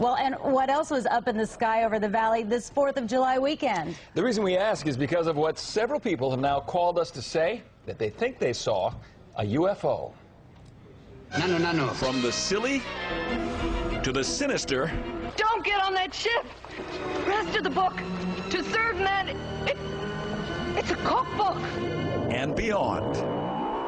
Well, and what else was up in the sky over the valley this 4th of July weekend? The reason we ask is because of what several people have now called us to say, that they think they saw a UFO. No. From the silly to the sinister. Don't get on that ship! Rest of the book, to serve man, it's a cookbook. And beyond.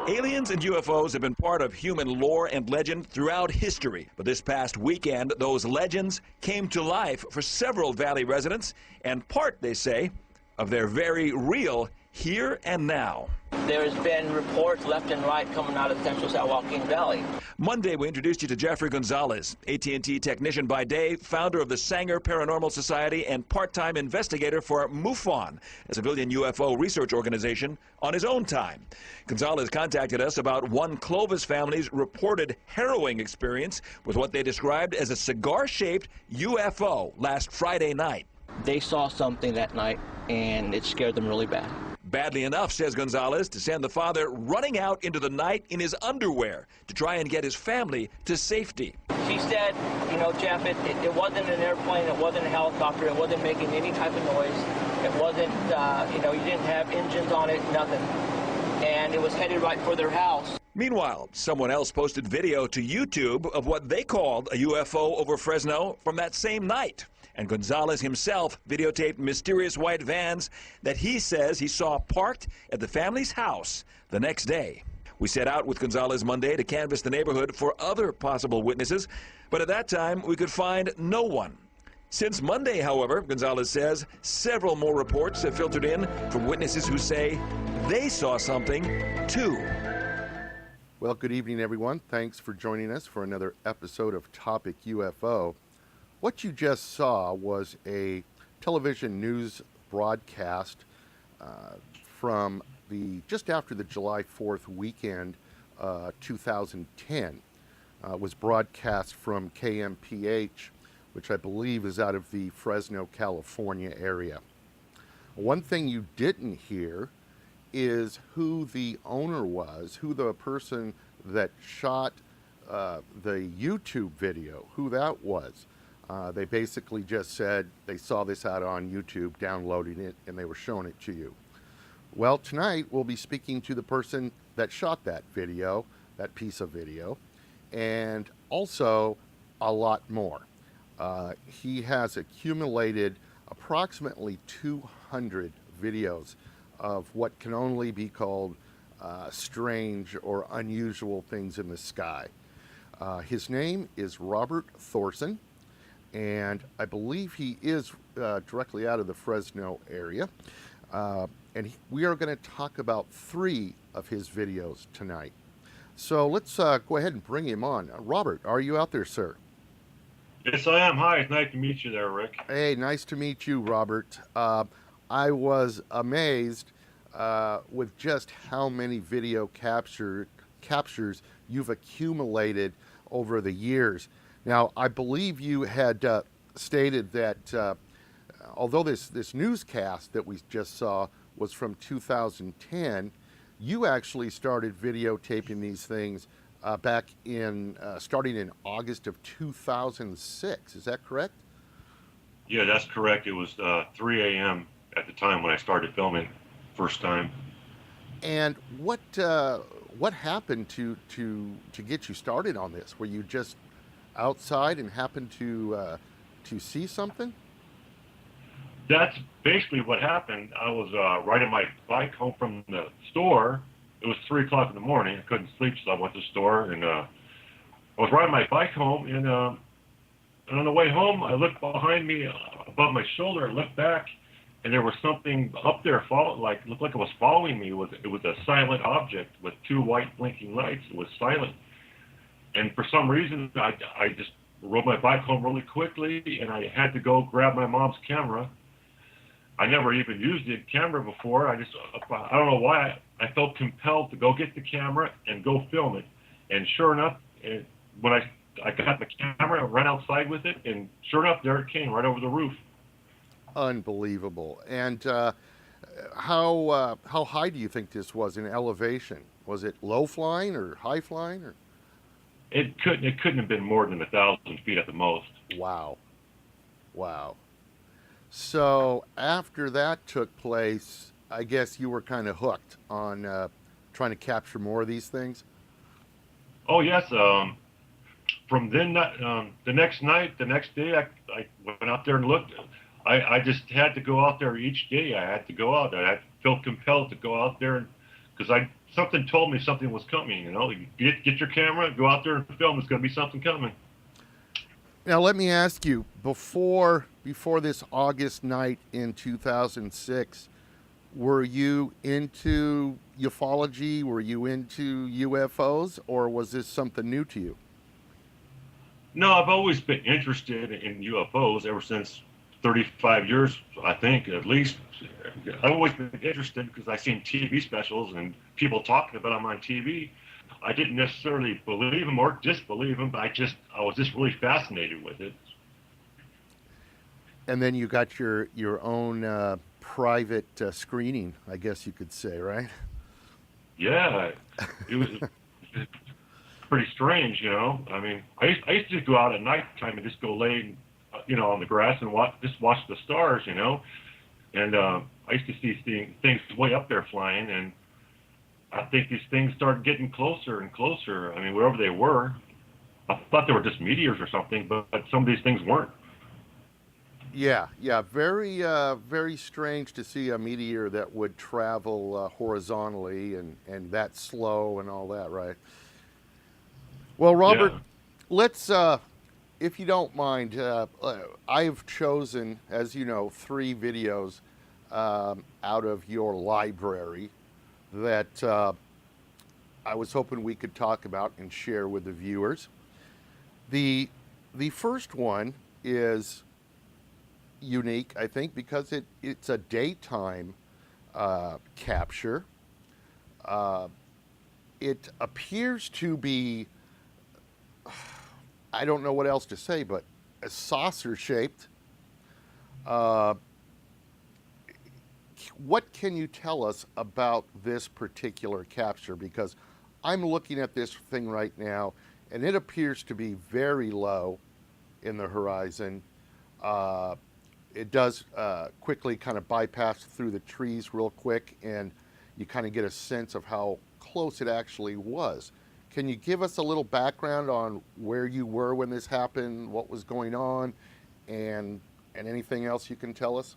Aliens and UFOs have been part of human lore and legend throughout history. But this past weekend, those legends came to life for several Valley residents, and part, they say, of their very real here and now. There's been reports left and right coming out of Central San Joaquin Valley. Monday, we introduced you to Jeffrey Gonzalez, AT&T technician by day, founder of the Sanger Paranormal Society, and part-time investigator for MUFON, a civilian UFO research organization, on his own time. Gonzalez contacted us about one Clovis family's reported harrowing experience with what they described as a cigar-shaped UFO last Friday night. They saw something that night, and it scared them really bad. Badly enough, says Gonzalez, to send the father running out into the night in his underwear to try and get his family to safety. She said, you know, Jeff, it wasn't an airplane, it wasn't a helicopter, it wasn't making any type of noise. It wasn't, you know, you didn't have engines on it, nothing. And it was headed right for their house. Meanwhile, someone else posted video to YouTube of what they called a UFO over Fresno from that same night. And Gonzalez himself videotaped mysterious white vans that he says he saw parked at the family's house the next day. We set out with Gonzalez Monday to canvass the neighborhood for other possible witnesses, but at that time we could find no one. Since Monday, however, Gonzalez says several more reports have filtered in from witnesses who say they saw something too. Well, good evening, everyone. Thanks for joining us for another episode of Topic UFO. What you just saw was a television news broadcast from just after the July 4th weekend, 2010. Was broadcast from KMPH, which I believe is out of the Fresno, California area. One thing you didn't hear is who the owner was, who the person that shot the YouTube video, who that was. They basically just said they saw this out on YouTube, downloading it, and they were showing it to you. Well, tonight we'll be speaking to the person that shot that video, that piece of video, and also a lot more. He has accumulated approximately 200 videos of what can only be called strange or unusual things in the sky. His name is Robert Thorson, and I believe he is directly out of the Fresno area. We are going to talk about 3 of his videos tonight. So let's go ahead and bring him on. Robert, are you out there, sir? Yes, I am. Hi, it's nice to meet you there, Rick. Hey, nice to meet you, Robert. I was amazed with just how many video captures you've accumulated over the years. Now, I believe you had stated that although this newscast that we just saw was from 2010, you actually started videotaping these things back in, starting in August of 2006. Is that correct? Yeah, that's correct. It was 3 a.m. at the time when I started filming first time. And what happened to get you started on this? Were you just outside and happened to see something? That's basically what happened. I was riding my bike home from the store. It was 3 o'clock in the morning. I couldn't sleep, so I went to the store, and I was riding my bike home, and on the way home, I looked behind me, above my shoulder. I looked back, and there was something up there, looked like it was following me. It was a silent object with 2 white blinking lights. It was silent. And for some reason, I just rode my bike home really quickly, and I had to go grab my mom's camera. I never even used the camera before. I don't know why. I felt compelled to go get the camera and go film it. And sure enough, when I got the camera, I ran outside with it, and sure enough, there it came, right over the roof. Unbelievable. And how high do you think this was in elevation? Was it low flying or high flying? Or? It couldn't have been more than 1,000 feet at the most. Wow. Wow. So after that took place, I guess you were kind of hooked on trying to capture more of these things? Oh, yes. From then, the next night, the next day, I went out there and looked. I just had to go out there each day. I had to go out. I felt compelled to go out there because something told me something was coming. You know, get your camera, go out there and film. There's going to be something coming. Now let me ask you, before this August night in 2006, were you into ufology? Were you into UFOs, or was this something new to you? No, I've always been interested in UFOs ever since 35 years, I think, at least. I've always been interested because I've seen TV specials and people talking about them on TV. I didn't necessarily believe them or disbelieve them, but I was just really fascinated with it. And then you got your own private screening, I guess you could say, right? Yeah, it was pretty strange, you know. I mean, I used to just go out at nighttime and just go lay, you know, on the grass and watch the stars, you know. And I used to see things way up there flying, and I think these things started getting closer and closer. I mean, wherever they were, I thought they were just meteors or something, but some of these things weren't. Yeah, very very strange to see a meteor that would travel horizontally and that slow and all that, right? Well, Robert, Yeah. let's, if you don't mind, I've chosen, as you know, 3 videos out of your library that I was hoping we could talk about and share with the viewers. The first one is unique, I think, because it's a daytime capture. It appears to be, I don't know what else to say, but a saucer shaped. What can you tell us about this particular capture? Because I'm looking at this thing right now, and it appears to be very low in the horizon. It does quickly kind of bypass through the trees real quick, and you kind of get a sense of how close it actually was. Can you give us a little background on where you were when this happened, what was going on, and anything else you can tell us?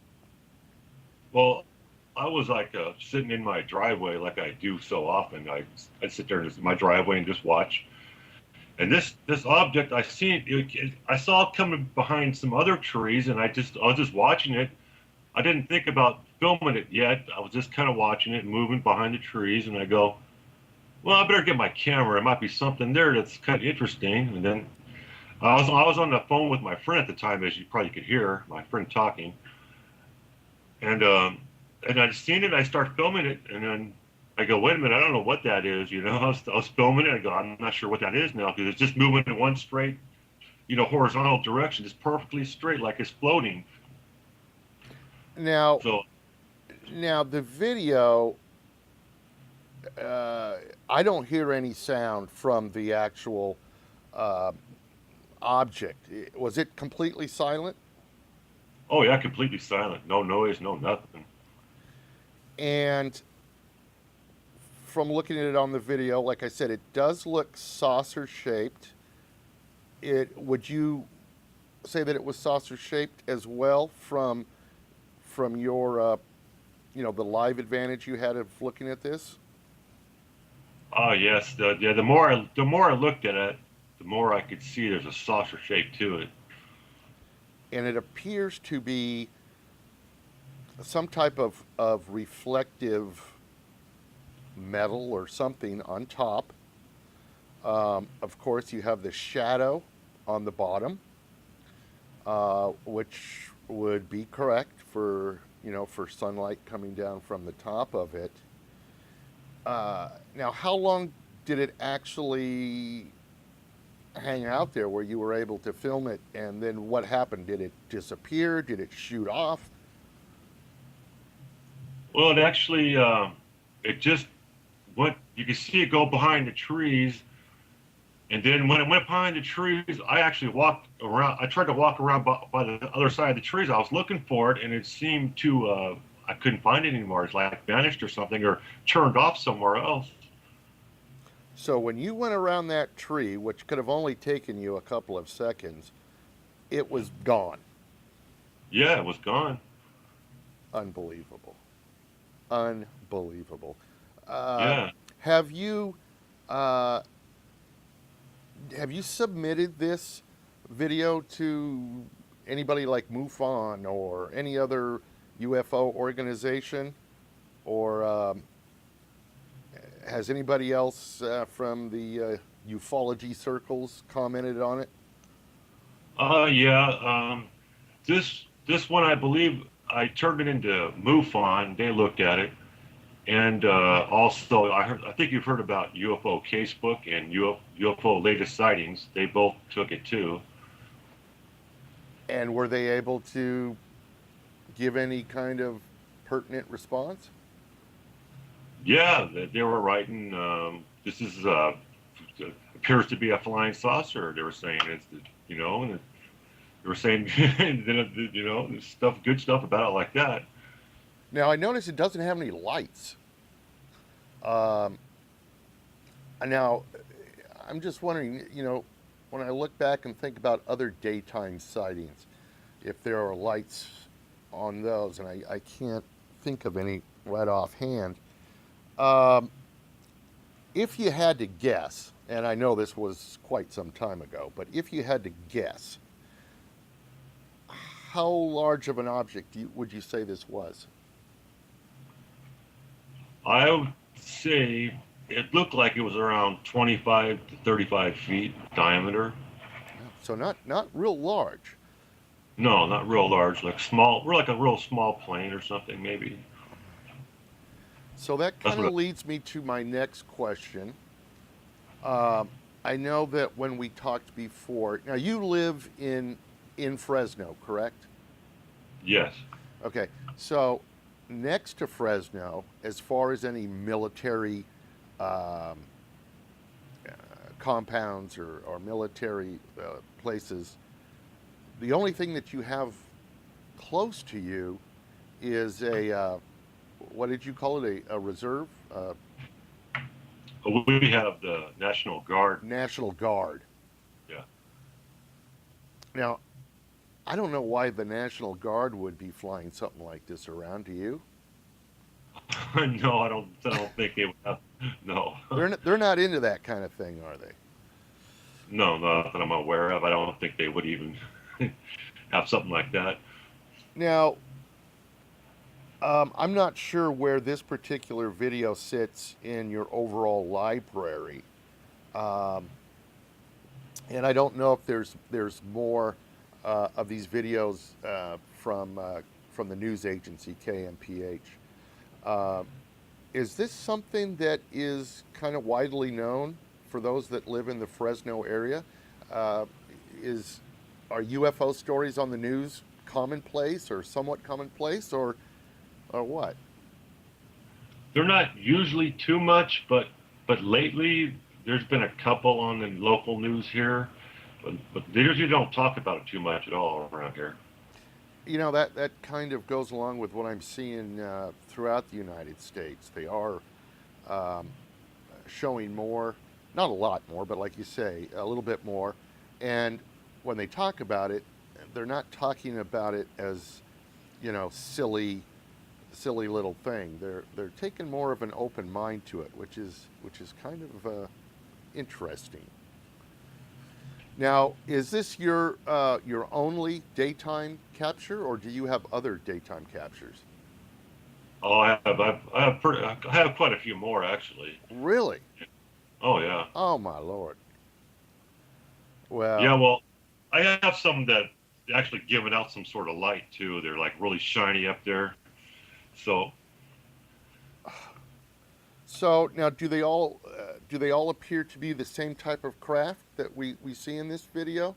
Well, I was like sitting in my driveway like I do so often. I'd sit there in my driveway and just watch. And this object, I saw it coming behind some other trees, and I was just watching it. I didn't think about filming it yet. I was just kind of watching it, moving behind the trees, and I go, well, I better get my camera. There might be something there that's kind of interesting. And then I was on the phone with my friend at the time, as you probably could hear, my friend talking. And I'd seen it, I start filming it, and then I go, wait a minute, I don't know what that is, you know. I was filming it, I go, I'm not sure what that is now, because it's just moving in one straight, you know, horizontal direction, just perfectly straight, like it's floating. Now, So, now the video, I don't hear any sound from the actual object. Was it completely silent? oh yeah, completely silent, no noise, no nothing. And from looking at it on the video, like I said, it does look saucer shaped. Would you say that it was saucer shaped as well from your you know, the live advantage you had of looking at this? Oh yes, the more I looked at it, the more I could see there's a saucer shape to it. And it appears to be some type of reflective metal or something on top. Of course, you have the shadow on the bottom, which would be correct for, you know, for sunlight coming down from the top of it. Now, how long did it actually hang out there where you were able to film it, and then what happened? Did it disappear? Did it shoot off? Well, it actually, it just went, you could see it go behind the trees, And then when it went behind the trees, I actually walked around. I tried to walk around by the other side of the trees. I was looking for it, and it seemed to, I couldn't find it anymore. It's like vanished or something, or turned off somewhere else. So when you went around that tree, which could have only taken you a couple of seconds, it was gone. Yeah, it was gone. Unbelievable. Unbelievable. Yeah. Have you submitted this video to anybody like MUFON or any other UFO organization, or has anybody else from the ufology circles commented on it? Yeah. This one, I believe, I turned it into MUFON. They looked at it, and also I think you've heard about UFO Casebook and UFO Latest Sightings. They both took it too. And were they able to give any kind of pertinent response? Yeah, they were writing. This is appears to be a flying saucer. They were saying it's, you know, and they were saying, you know, good stuff about it like that. Now I notice it doesn't have any lights. Now I'm just wondering, you know, when I look back and think about other daytime sightings, if there are lights on those, and I can't think of any right offhand. If you had to guess, and I know this was quite some time ago, but if you had to guess, how large of an object would you say this was? I would say it looked like it was around 25 to 35 feet diameter. So not real large. No, not real large, like small. We're like a real small plane or something, maybe. So that kind of leads me to my next question. I know that when we talked before, now you live in Fresno, correct? Yes. Okay, so next to Fresno, as far as any military compounds or military places, the only thing that you have close to you is a, what did you call it, a reserve? We have the National Guard. National Guard. Yeah. Now, I don't know why the National Guard would be flying something like this around. Do you? No, I don't think they would have. No. They're not into that kind of thing, are they? No, not that I'm aware of. I don't think they would even have something like that. Now, I'm not sure where this particular video sits in your overall library, and I don't know if there's more of these videos from the news agency KMPH. Is this something that is kind of widely known for those that live in the Fresno area? Are UFO stories on the news commonplace or somewhat commonplace, or what? They're not usually too much, but lately there's been a couple on the local news here, but they usually don't talk about it too much at all around here. You know, that kind of goes along with what I'm seeing throughout the United States. They are showing more, not a lot more, but like you say, a little bit more. And when they talk about it, they're not talking about it as, you know, silly little thing. They're taking more of an open mind to it, which is kind of interesting. Now, is this your only daytime capture, or do you have other daytime captures? Oh, I have quite a few more actually. Really? Oh yeah. Oh my Lord. Well. Yeah, well, I have some that actually giving out some sort of light too. They're like really shiny up there. So now, do they all appear to be the same type of craft that we see in this video?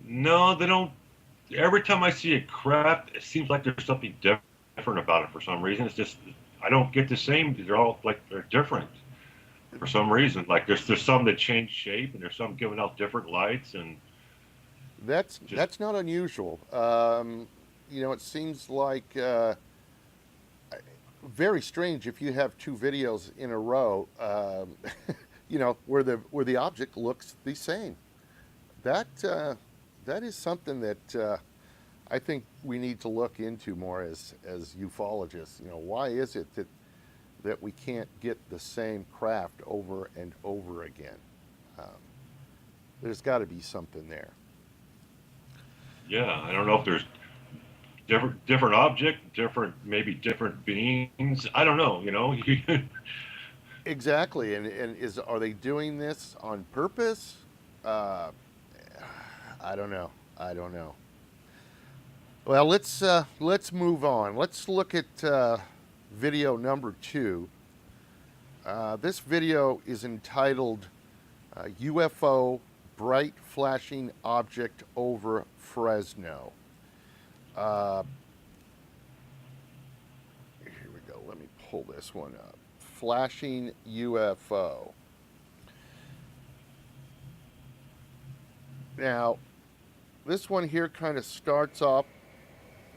No, they don't. Every time I see a craft, it seems like there's something different about it for some reason. It's just I don't get the same. They're all like they're different. for some reason. Like there's some that change shape, and there's some giving out different lights, and that's not unusual. You know, it seems like very strange if you have two videos in a row, you know, where the object looks the same. That is something that I think we need to look into more as ufologists. You know, why is it that we can't get the same craft over and over again? There's got to be something there. yeah, I don't know if there's different object, maybe different beings. I don't know. You know. Exactly, and are they doing this on purpose? I don't know. I don't know. Well, let's move on. Let's look at video number 2. This video is entitled UFO Bright Flashing Object Over Fresno. Here we go. Let me pull this one up. Flashing UFO. Now, this one here kind of starts off.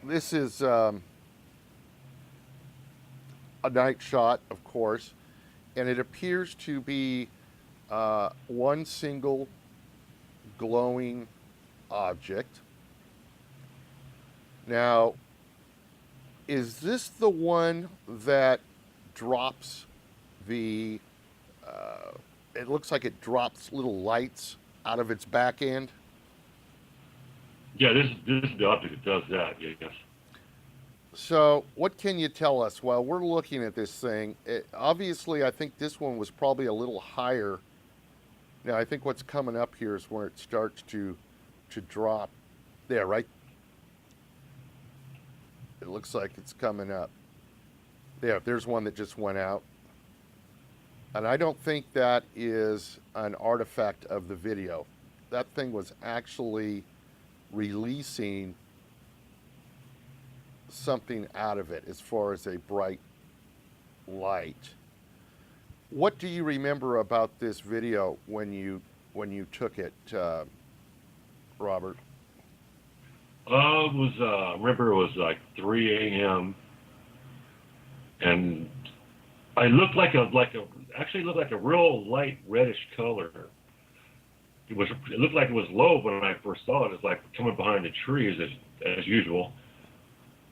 This is a night shot, of course, and it appears to be one single glowing object. Now, is this the one that drops the, it looks like it drops little lights out of its back end? Yeah, this is the object that does that. Yes. So, what can you tell us while we're looking at this thing? Obviously, I think this one was probably a little higher. Now, I think what's coming up here is where it starts to drop. There, right? It looks like it's coming up. There's one that just went out. And I don't think that is an artifact of the video. That thing was actually releasing something out of it as far as a bright light. What do you remember about this video when you took it, Robert? I remember it was like 3 a.m. and it looked like a real light reddish color. It looked like it was low, but when I first saw it, it's like coming behind the trees as usual.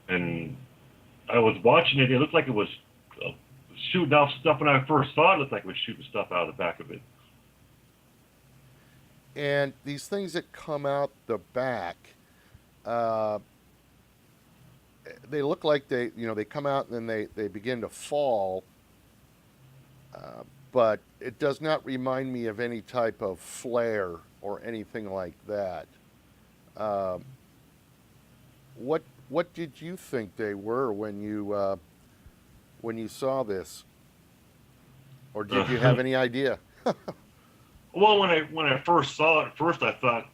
And I was watching it. It looked like it was shooting off stuff. When I first saw it, it looked like it was shooting stuff out of the back of it. And these things that come out the back, they look like they come out and then they begin to fall. But it does not remind me of any type of flare or anything like that. What did you think they were when you saw this, or did you have any idea? Well, when I first saw it, at first I thought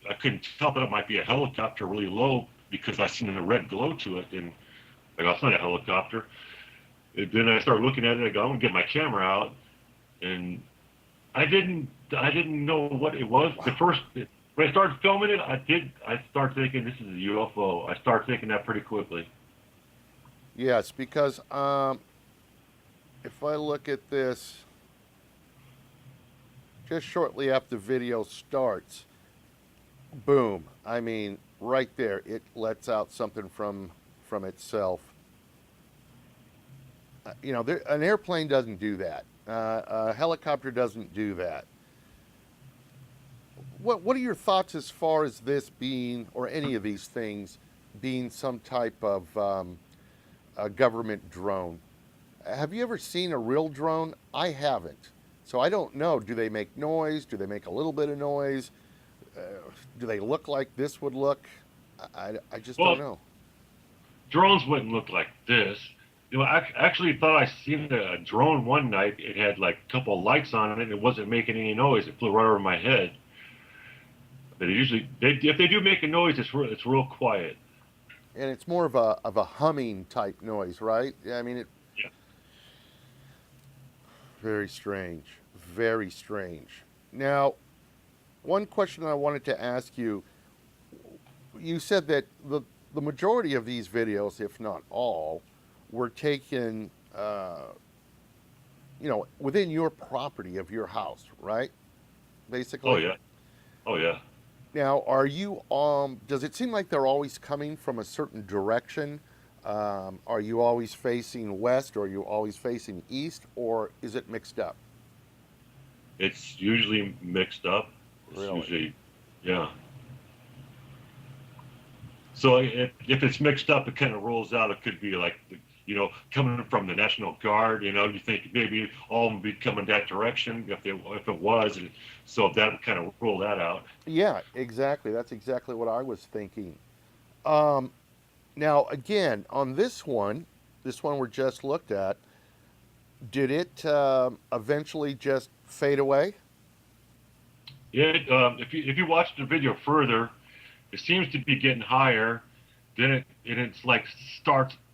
I couldn't tell that it might be a helicopter really low because I seen a red glow to it, and I go, it's not a helicopter. And then I started looking at it. I go, I'm gonna get my camera out, and I didn't know what it was. Wow. When I started filming it, I started thinking this is a UFO. I started thinking that pretty quickly. Yes, because if I look at this, just shortly after the video starts, boom, I mean, right there, it lets out something from itself. You know, an airplane doesn't do that. A helicopter doesn't do that. What are your thoughts as far as this being, or any of these things, being some type of a government drone? Have you ever seen a real drone? I haven't. So I don't know. Do they make noise? Do they make a little bit of noise? Do they look like this would look? I just don't know. Drones wouldn't look like this. You know, I actually thought I seen a drone one night. It had like a couple of lights on it, and it wasn't making any noise. It flew right over my head. But usually, if they do make a noise, it's real quiet. And it's more of a humming type noise, right? Yeah, I mean it. Yeah. Very strange. Very strange. Now, one question I wanted to ask you, you said that the majority of these videos, if not all, were taken, you know, within your property of your house, right? Basically. Oh yeah. Oh yeah. Now, are you, does it seem like they're always coming from a certain direction? Are you always facing west, or are you always facing east, or is it mixed up? It's usually mixed up. It's Really? usually, yeah. So if it's mixed up, it kind of rolls out. It could be like, you know, coming from the National Guard. You know, you think maybe all of them be coming that direction if it was. And so that would kind of rule that out. Yeah, exactly. That's exactly what I was thinking. Now, again, on this one we just looked at, did it eventually just fade away? Yeah. If you watch the video further, it seems to be getting higher. Then it's like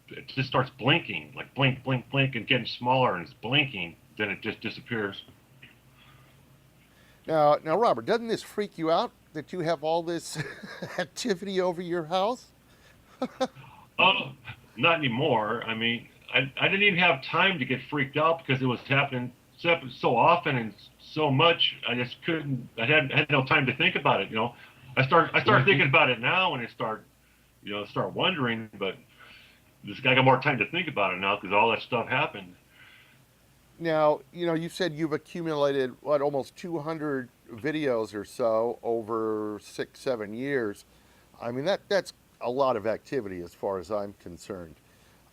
it just starts blinking, like blink, blink, blink, and getting smaller, and it's blinking. Then it just disappears. Now, Robert, doesn't this freak you out that you have all this activity over your house? Not anymore. I mean, I didn't even have time to get freaked out because it was happening so often and so much. I just couldn't. I had no time to think about it. You know, I start thinking about it now, and start wondering. But I got more time to think about it now because all that stuff happened. Now, you know, you said you've accumulated almost 200 videos or so over 6-7 years. I mean, that's a lot of activity as far as I'm concerned.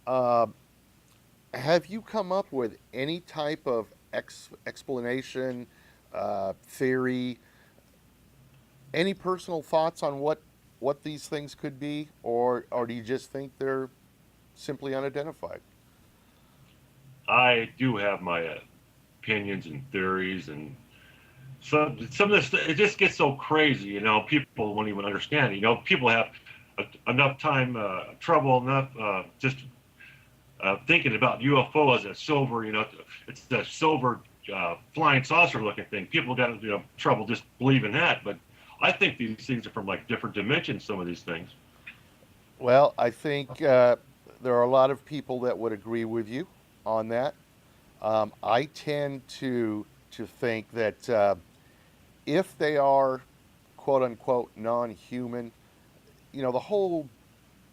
Have you come up with any type of explanation, theory, any personal thoughts on what these things could be, or do you just think they're simply unidentified? I do have my opinions and theories, and some of this, it just gets so crazy, you know, people won't even understand. You know, people have enough time, trouble enough just thinking about UFO as a silver, you know, it's the silver flying saucer looking thing. People got, you know, trouble just believing that, but I think these things are from like different dimensions, some of these things. Well, I think there are a lot of people that would agree with you on that. I tend to think that if they are quote unquote non-human, you know, the whole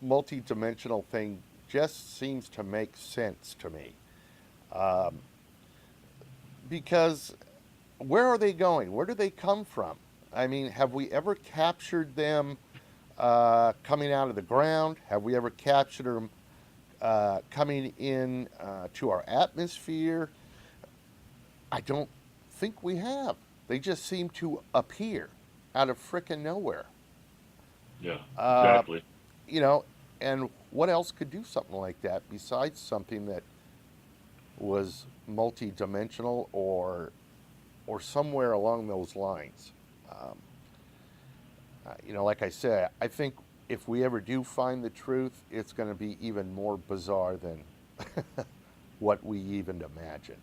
multi-dimensional thing just seems to make sense to me. Because where are they going? Where do they come from? I mean, have we ever captured them coming out of the ground? Have we ever captured them coming in to our atmosphere? I don't think we have. They just seem to appear out of frickin' nowhere. Yeah, exactly. You know, and what else could do something like that besides something that was multi-dimensional or somewhere along those lines? You know, like I said, I think if we ever do find the truth, it's going to be even more bizarre than what we even imagine.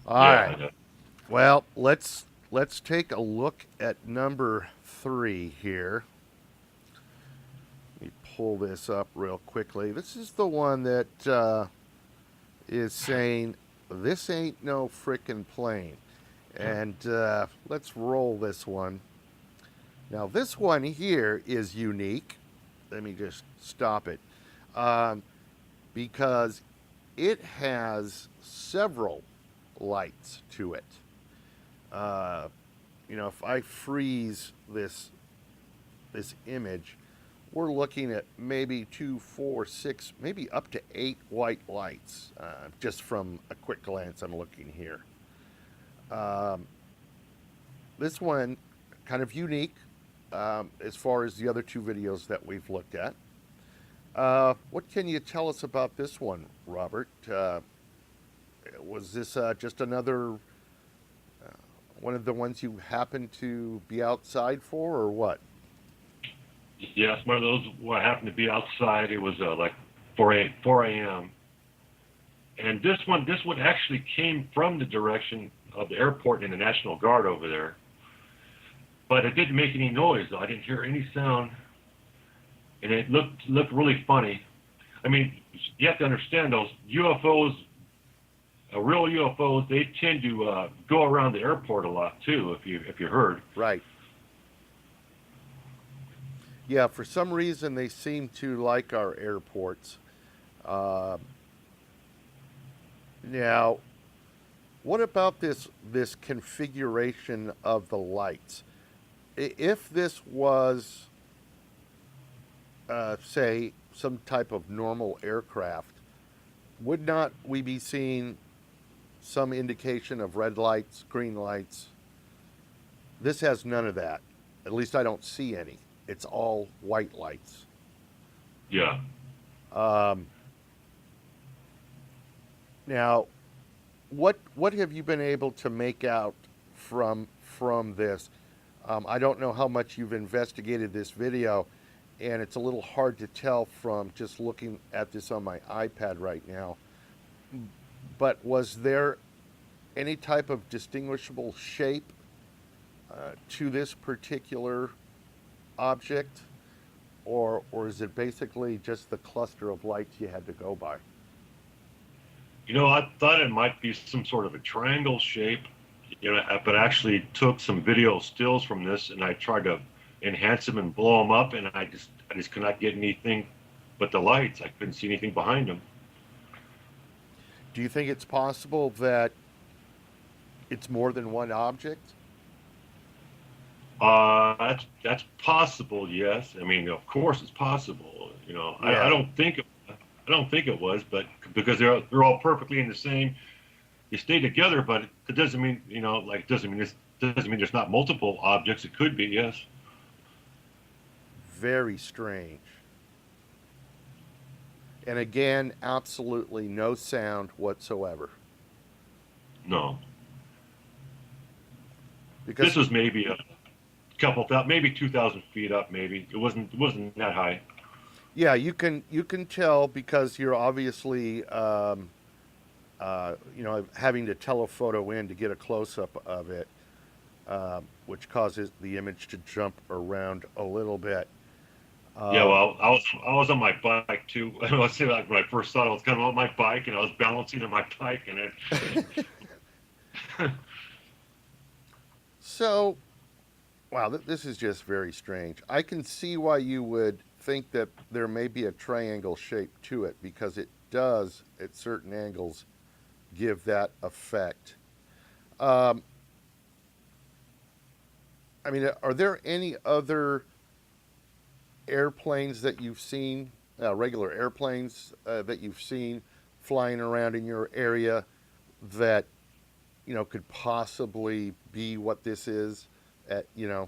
All right. Well, let's take a look at number 3 here. Let me pull this up real quickly. This is the one that is saying, "This ain't no frickin' plane." And let's roll this one. Now, this one here is unique. Let me just stop it. Because it has several lights to it. You know, if I freeze this image, we're looking at maybe 2, 4, 6, maybe up to 8 white lights, just from a quick glance I'm looking here. This one, kind of unique as far as the other 2 videos that we've looked at. What can you tell us about this one, Robert? Was this just another one of the ones you happened to be outside for, or what? Yeah, it's one of those where I happened to be outside. It was like 4 a.m. And this one actually came from the direction of the airport and the National Guard over there. But it didn't make any noise, though. I didn't hear any sound. And it looked really funny. I mean, you have to understand those UFOs, real UFOs, they tend to go around the airport a lot too, if you heard. Right. Yeah, for some reason they seem to like our airports. Now, what about this configuration of the lights? If this was, say, some type of normal aircraft, would not we be seeing some indication of red lights, green lights? This has none of that. At least I don't see any. It's all white lights. Yeah. Now, what have you been able to make out from this? I don't know how much you've investigated this video, and it's a little hard to tell from just looking at this on my iPad right now. But was there any type of distinguishable shape to this particular object, or is it basically just the cluster of lights you had to go by? You know, I thought it might be some sort of a triangle shape, you know, but I actually took some video stills from this and I tried to enhance them and blow them up, and I just could not get anything but the lights. I couldn't see anything behind them. Do you think it's possible that it's more than one object? That's possible, yes. I mean, of course it's possible. You know, Yeah. I don't think it was, but because they're all perfectly in the same. They stay together, but it doesn't mean, you know, like, doesn't mean there's not multiple objects. It could be, yes. Very strange. And again, absolutely no sound whatsoever. No. Because This was maybe a couple thousand, maybe 2,000 feet up. Maybe it wasn't that high. yeah, you can tell because you're obviously you know, having to telephoto in to get a close-up of it, which causes the image to jump around a little bit. Yeah, well, I was on my bike too. Let's say, like, when I first saw it, I was kind of on my bike and I was balancing on my bike, and it. So, wow, this is just very strange. I can see why you would think that there may be a triangle shape to it, because it does, at certain angles, give that effect. I mean, are there any other airplanes that you've seen, regular airplanes that you've seen flying around in your area that, you know, could possibly be what this is? You know,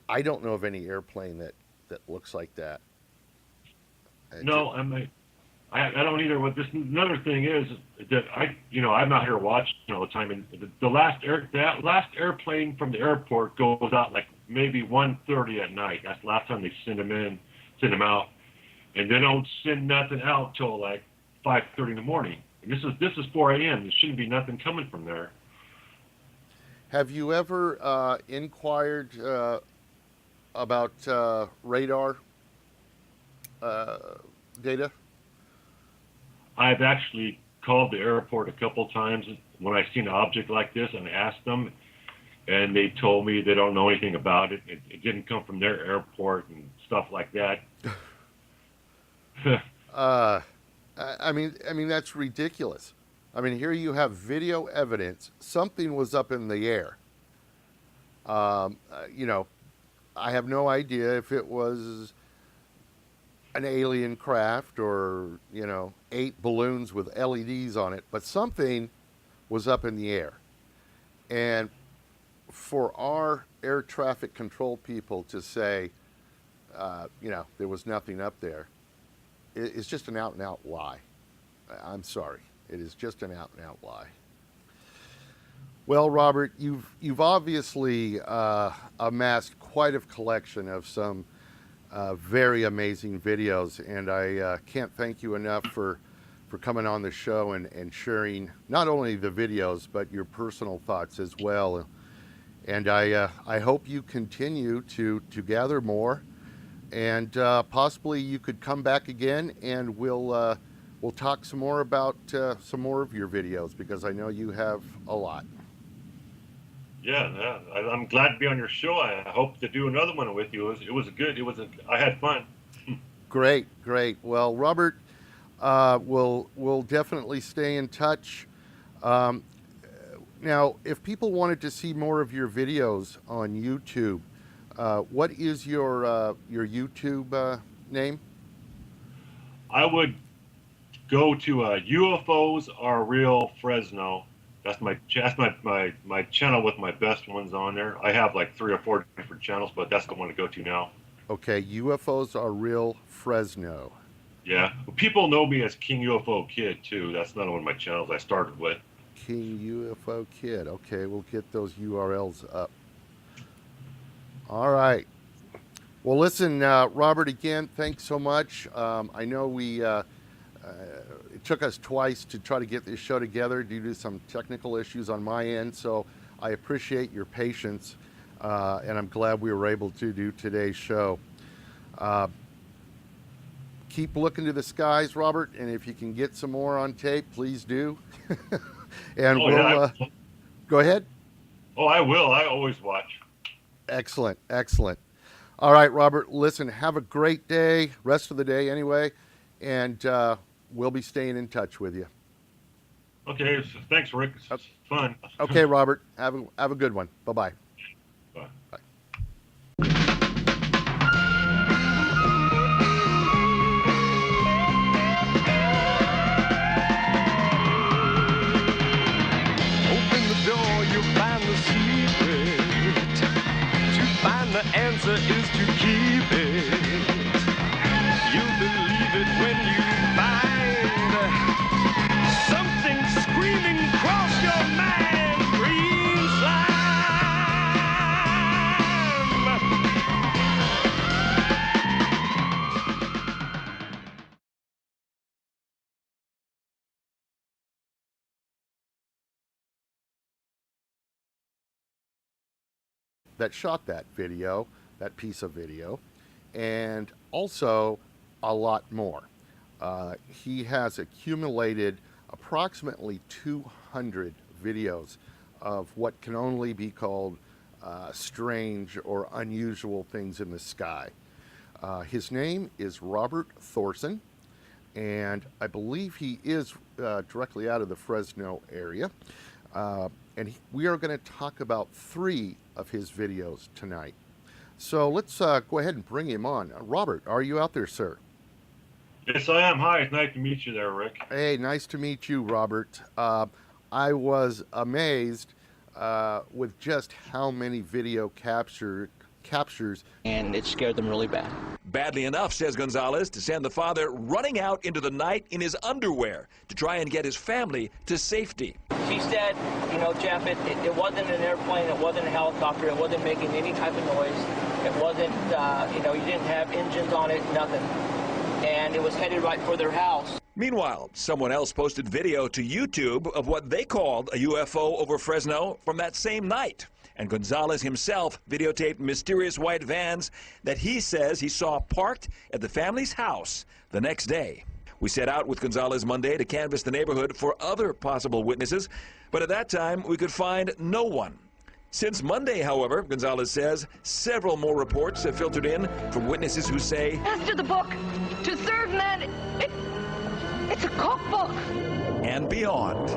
I don't know of any airplane that looks like that. No, I don't either. What this another thing is that I'm out here watching all the time, and that last airplane from the airport goes out like maybe 1:30 at night. That's the last time they send them out, and they don't send nothing out till like 5:30 in the morning. And this is 4 a.m. There shouldn't be nothing coming from there. Have you ever inquired about radar data? I've actually called the airport a couple times when I've seen an object like this and asked them, and they told me they don't know anything about it. It didn't come from their airport and stuff like that. I mean that's ridiculous. I mean, here you have video evidence. Something was up in the air. You know, I have no idea if it was an alien craft or, you know, 8 balloons with LEDs on it, but something was up in the air. And for our air traffic control people to say, you know, there was nothing up there, it's just an out-and-out lie. I'm sorry. It is just an out-and-out lie. Well, Robert, you've obviously amassed quite a collection of some very amazing videos, and I can't thank you enough for for coming on the show and sharing not only the videos, but your personal thoughts as well. And I hope you continue to gather more, and possibly you could come back again, and we'll talk some more about some more of your videos, because I know you have a lot. Yeah, I'm glad to be on your show. I hope to do another one with you. It was good. I had fun. Great. Well, Robert, we'll definitely stay in touch. Now, if people wanted to see more of your videos on YouTube, what is your YouTube name? I would go to UFOs Are Real Fresno. That's my channel with my best ones on there. I have like 3 or 4 different channels, but that's the one to go to now. Okay, UFOs Are Real Fresno. Yeah, people know me as King UFO Kid too. That's another one of my channels I started with. King UFO Kid. Okay, we'll get those URLs up. All right. Well, listen, Robert, again, thanks so much. I know it took us twice to try to get this show together due to some technical issues on my end, so I appreciate your patience, and I'm glad we were able to do today's show. Keep looking to the skies, Robert, and if you can get some more on tape, please do. And go ahead. Oh, I will. I always watch. Excellent. All right, Robert, listen, have a great day, rest of the day anyway, and we'll be staying in touch with you. Okay, thanks, Rick. It's fun. Okay, Robert, have a good one. Bye-bye. Bye. Bye. The answer is to keep it. You'll believe it when you find something screaming across your mind. Green slime. That shot that video, that piece of video, and also a lot more. He has accumulated approximately 200 videos of what can only be called strange or unusual things in the sky. His name is Robert Thorson, and I believe he is directly out of the Fresno area. And we are going to talk about 3 of his videos tonight. So let's go ahead and bring him on. Robert, are you out there, sir? Yes, I am. Hi, it's nice to meet you there, Rick. Hey, nice to meet you, Robert. I was amazed with just how many video captures. And it scared them really bad. Badly enough, says Gonzalez, to send the father running out into the night in his underwear to try and get his family to safety. She said, you know, Jeff, it wasn't an airplane, it wasn't a helicopter, it wasn't making any type of noise. It wasn't, you know, you didn't have engines on it, nothing. And it was headed right for their house. Meanwhile, someone else posted video to YouTube of what they called a UFO over Fresno from that same night. And Gonzalez himself videotaped mysterious white vans that he says he saw parked at the family's house the next day. We set out with Gonzalez Monday to canvass the neighborhood for other possible witnesses, but at that time we could find no one. Since Monday, however, Gonzalez says, several more reports have filtered in from witnesses who say, As to the book, to serve men, it's a cookbook. And beyond.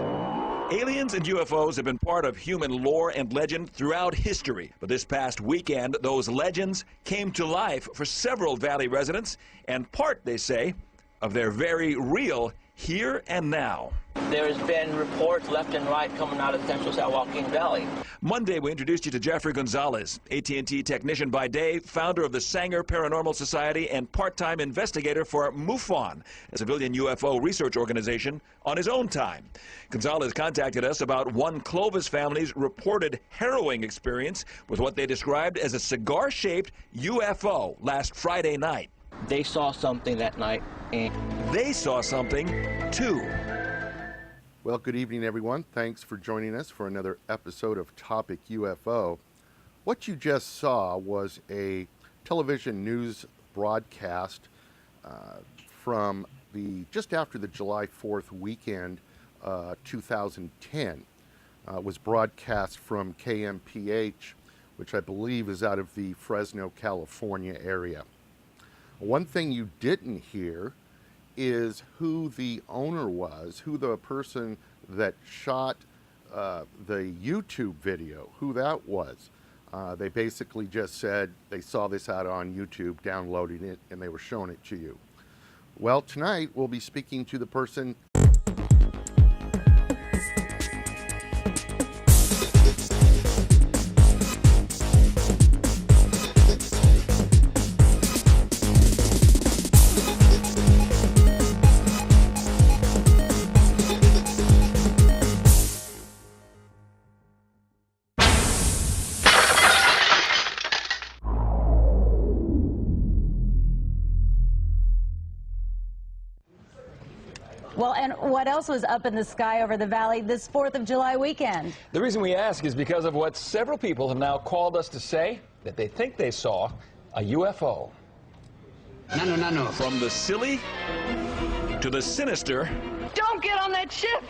Aliens and UFOs have been part of human lore and legend throughout history. But this past weekend, those legends came to life for several Valley residents, and part, they say, of their very real here and now. There's been reports left and right coming out of Central San Joaquin Valley. Monday, we introduced you to Jeffrey Gonzalez, AT&T technician by day, founder of the Sanger Paranormal Society, and part-time investigator for MUFON, a civilian UFO research organization, on his own time. Gonzalez contacted us about one Clovis family's reported harrowing experience with what they described as a cigar-shaped UFO last Friday night. They saw something that night, and they saw something too. Well, good evening, everyone. Thanks for joining us for another episode of Topic UFO. What you just saw was a television news broadcast from just after the July 4th weekend, 2010. Was broadcast from KMPH, which I believe is out of the Fresno, California area. One thing you didn't hear is who the owner was, who the person that shot the YouTube video, who that was. They basically just said they saw this out on YouTube, downloading it, and they were showing it to you. Well, tonight we'll be speaking to the person Well, and what else was up in the sky over the valley this 4th of July weekend? The reason we ask is because of what several people have now called us to say, that they think they saw a UFO. No. From the silly to the sinister. Don't get on that ship!